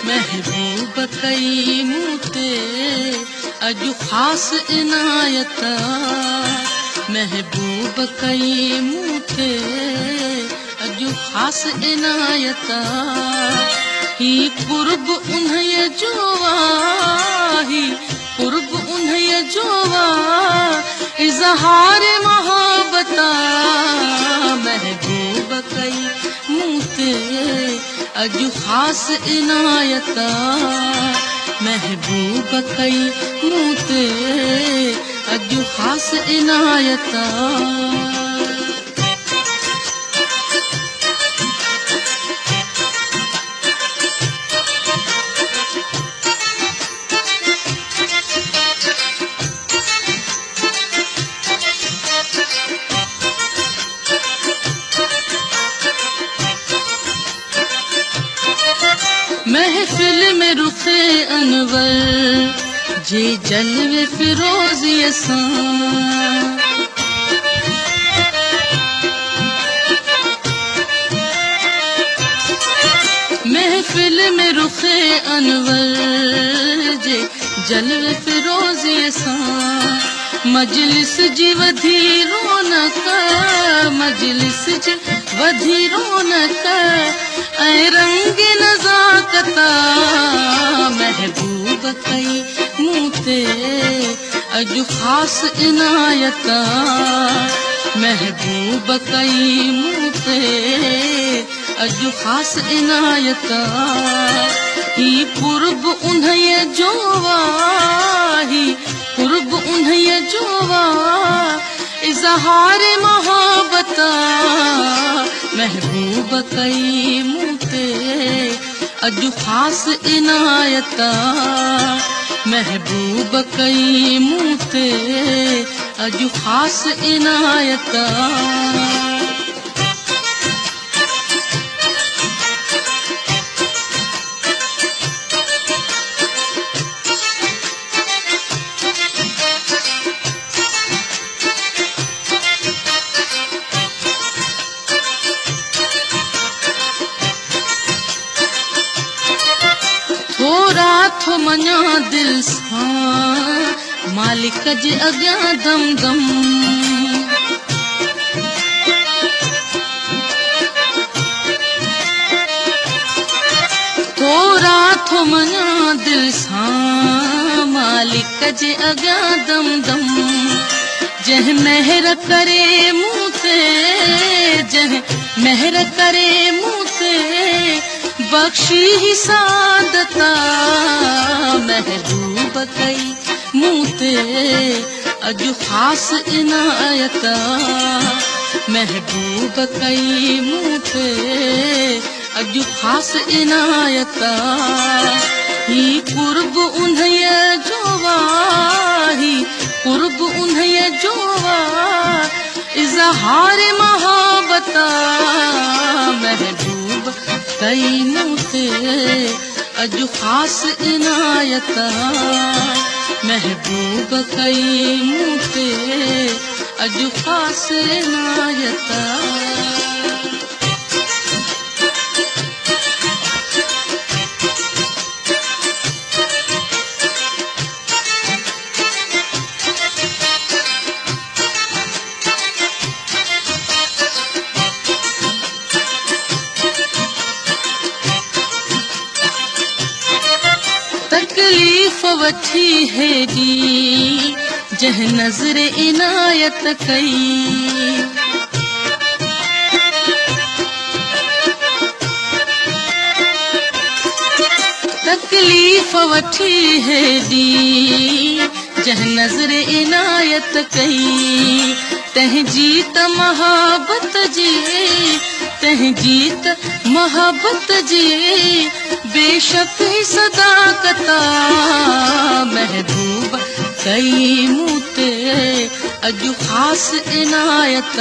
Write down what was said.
महबूब कई मूते अजु खास इनायत महबूब कई मूते अजु खास इनायत ही कुर्ब उन्हें जोवा ही कुर्ब उन्हें जोवा इजहार मोहब्बता महबूब कई मूते अजु खास इनायत महबूब कई मूते अजु खास इनायत महफिल में रुखे अनवर जे जलवे फिरोजी असां महफिल में रुखे अनवर जे जलवे फिरोजी असां मजलिस जी वधी रौनक मजलिस जी वधी रौनक ऐं रंग नज़ाकत महबूब कई मूते अजु खास इनायत महबूब कई मूते अजु खास इनायत ही कुर्ब उन्हें जोवा ही कुर्ब उन्हें जोवा इजहार मोहब्बत महबूब कई मूते अजु खास इनायत महबूब कई मूते अजु खास इनायत थोरा थो मञा दिल सां मालिक जे अॻियां दम दम थोरा थो मञा दिल सां मालिक जे अॻियां दम दम जंहिं महर करे मूं ते जंहिं महर करे मूं ते बख्शी ही सादता महबूब कई मूते अजु खास इनायत महबूब कई मूते अजु खास इनायत ही कुर्ब उन्हें जोवा ही कुर्ब उन्हें जोवा इजहार मोहब्बत महबूब कई मूते अजु खास इनायत महबूब कई मूते अजु खास इनायत तकलीफ़ वठी हेॾी जंहिं नज़र इनायत कई तकलीफ़ वठी हेॾी जंहिं नज़र इनायत कई तंहिंजी त मोहब्बत जी तंहिंजी त मोहब्बत जी बेशक ही सदाकत महबूब कई मूते अजु खास इनायत